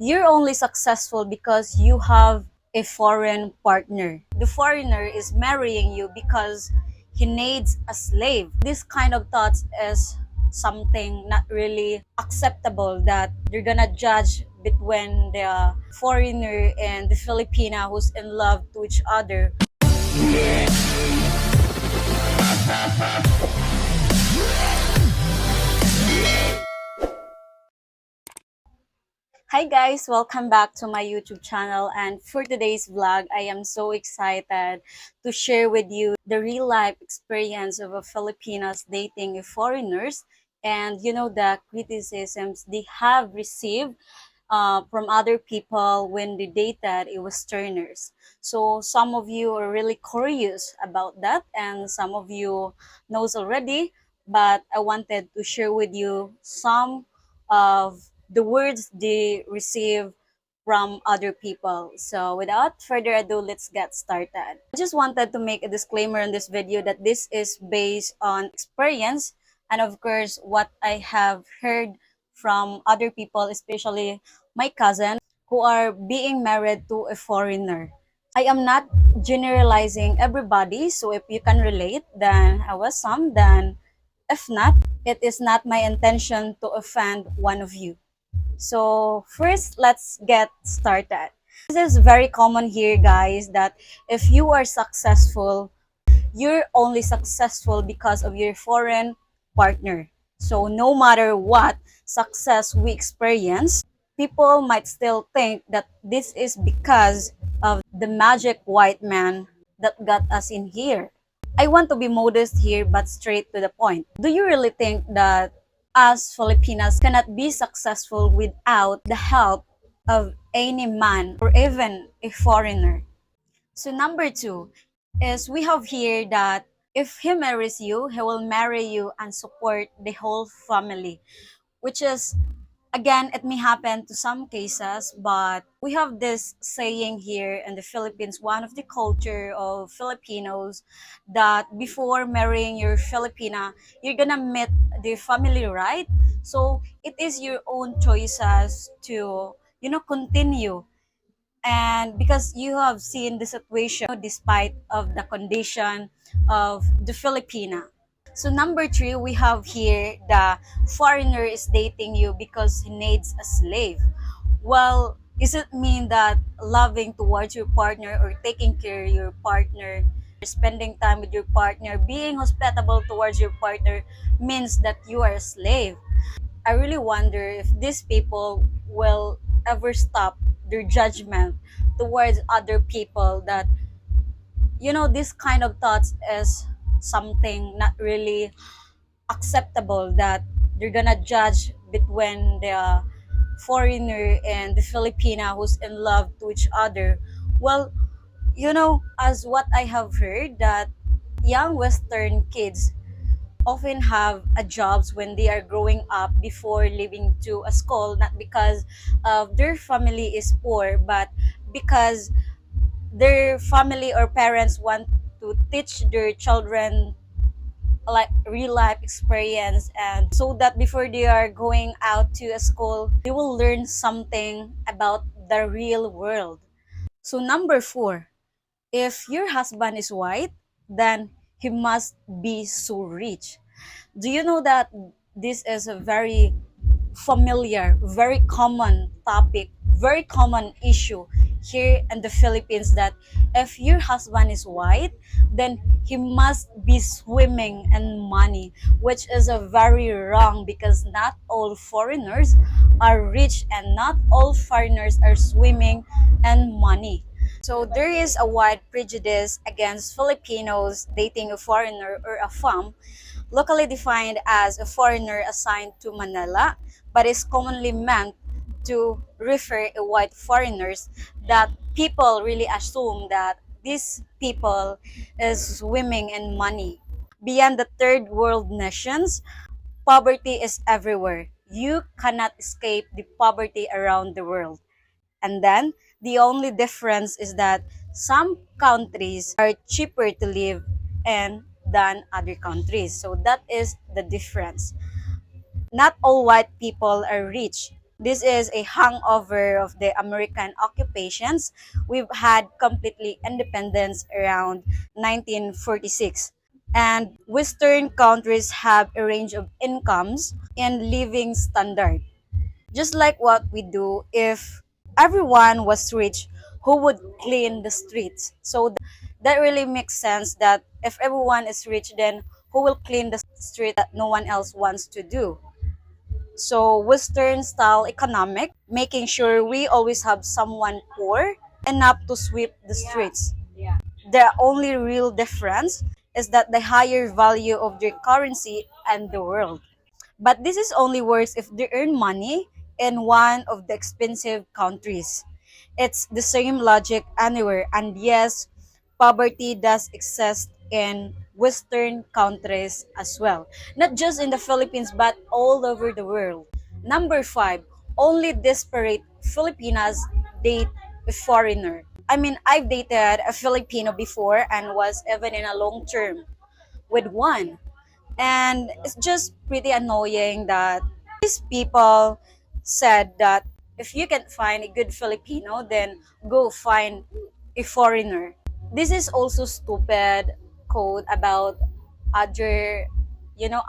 You're only successful because you have a foreign partner. The foreigner is marrying you because he needs a slave. This kind of thoughts is something not really acceptable, that you're gonna judge between the foreigner and the Filipina who's in love to each other. Hi guys, welcome back to my YouTube channel, and for today's vlog, I am so excited to share with you the real life experience of a Filipinas dating a foreigners, and the criticisms they have received from other people when they dated a Westerners. So some of you are really curious about that, and some of you knows already, but I wanted to share with you some of the words they receive from other people. So without further ado, let's get started. I just wanted to make a disclaimer in this video that this is based on experience and of course what I have heard from other people, especially my cousin, who are being married to a foreigner. I am not generalizing everybody, so if you can relate, then I was some, then if not, it is not my intention to offend one of you. So first, let's get started. This is very common here, guys, that if you are successful, you're only successful because of your foreign partner. So no matter what success we experience, people might still think that this is because of the magic white man that got us in here. I want to be modest here but straight to the point. Do you really think that us Filipinas cannot be successful without the help of any man or even a foreigner? So number two is we have here that if he marries you, he will marry you and support the whole family, which is, again, it may happen to some cases, but we have this saying here in the Philippines, one of the culture of Filipinos, that before marrying your Filipina, you're gonna meet the family, right? So it is your own choices to, continue, and because you have seen the situation despite of the condition of the Filipina. So number three, we have here the foreigner is dating you because he needs a slave. Well, does it mean that loving towards your partner or taking care of your partner, spending time with your partner, being hospitable towards your partner means that you are a slave? I really wonder if these people will ever stop their judgment towards other people, that this kind of thoughts is something not really acceptable, that they're gonna judge between the foreigner and the Filipina who's in love to each other. Well, as what I have heard, that young Western kids often have a jobs when they are growing up before leaving to a school, not because their family is poor, but because their family or parents want to teach their children like real life experience, and so that before they are going out to a school, they will learn something about the real world. So number four, if your husband is white, then he must be so rich. Do you know that this is a very familiar, very common topic, very common issue here in the Philippines, that if your husband is white, then he must be swimming in money, which is a very wrong, because not all foreigners are rich and not all foreigners are swimming in money. So there is a wide prejudice against Filipinos dating a foreigner or a femme, locally defined as a foreigner assigned to Manila, but is commonly meant to refer a white foreigners, that people really assume that these people is swimming in money. Beyond the third world nations, poverty is everywhere. You cannot escape the poverty around the world. And then the only difference is that some countries are cheaper to live in than other countries. So that is the difference. Not all white people are rich. This is a hangover of the American occupations. We've had completely independence around 1946. And Western countries have a range of incomes and living standard. Just like what we do, if everyone was rich, who would clean the streets? So that really makes sense that if everyone is rich, then who will clean the street that no one else wants to do? So Western style economic, making sure we always have someone poor enough to sweep the streets. The only real difference is that the higher value of their currency and the world. But this is only works if they earn money in one of the expensive countries. It's the same logic anywhere. And yes, poverty does exist in Western countries as well. Not just in the Philippines, but all over the world. Number five, only desperate Filipinas date a foreigner. I mean, I've dated a Filipino before and was even in a long term with one. And it's just pretty annoying that these people said that if you can find a good Filipino, then go find a foreigner. This is also stupid quote about other,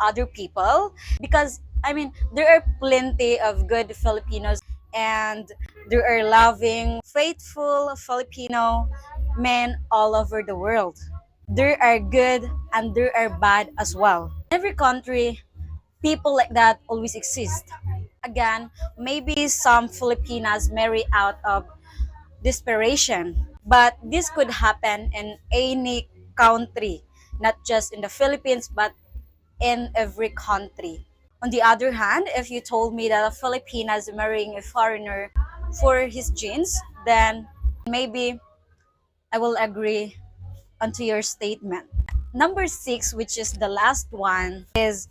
other people, because I mean there are plenty of good Filipinos, and there are loving, faithful Filipino men all over the world. There are good and there are bad as well. Every country, people like that always exist. Again, maybe some Filipinas marry out of desperation, but this could happen in any country, not just in the Philippines, but in every country. On the other hand, if you told me that a Filipina is marrying a foreigner for his genes, then maybe I will agree onto your statement. Number six, which is the last one, is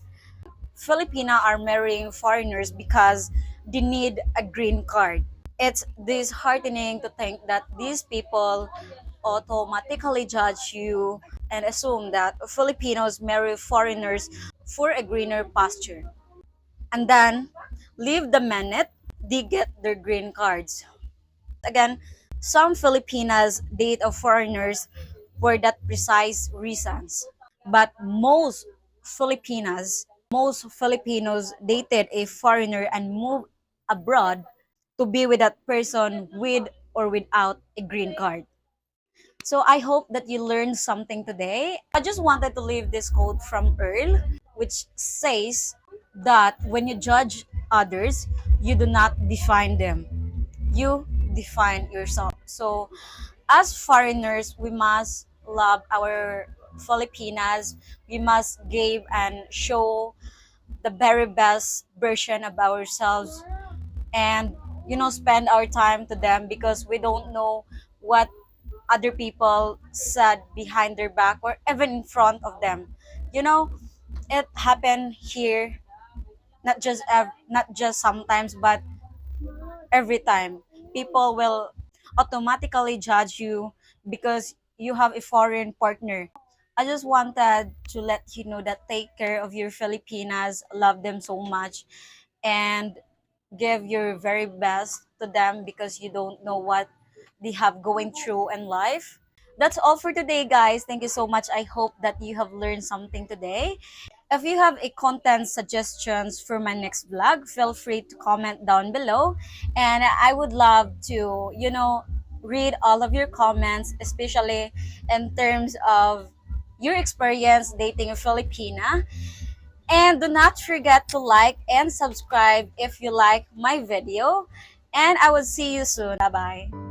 Filipina are marrying foreigners because they need a green card. It's disheartening to think that these people automatically judge you and assume that Filipinos marry foreigners for a greener pasture. And then leave the minute they get their green cards. Again, some Filipinas date of foreigners for that precise reasons. But most Filipinos dated a foreigner and moved abroad to be with that person with or without a green card. So I hope that you learned something today. I just wanted to leave this quote from Earl, which says that when you judge others, you do not define them. You define yourself. So as foreigners, we must love our Filipinas. We must give and show the very best version of ourselves, and spend our time to them, because we don't know what other people said behind their back or even in front of them. you know it happened here, not just sometimes, but every time. People will automatically judge you because you have a foreign partner. I just wanted to let you know that take care of your Filipinas, love them so much, and give your very best to them, because you don't know what they have going through in life. That's all for today, guys. Thank you so much. I hope that you have learned something today. If you have a content suggestions for my next vlog, feel free to comment down below. And I would love to, read all of your comments, especially in terms of your experience dating a Filipina. And do not forget to like and subscribe if you like my video. And I will see you soon. Bye bye.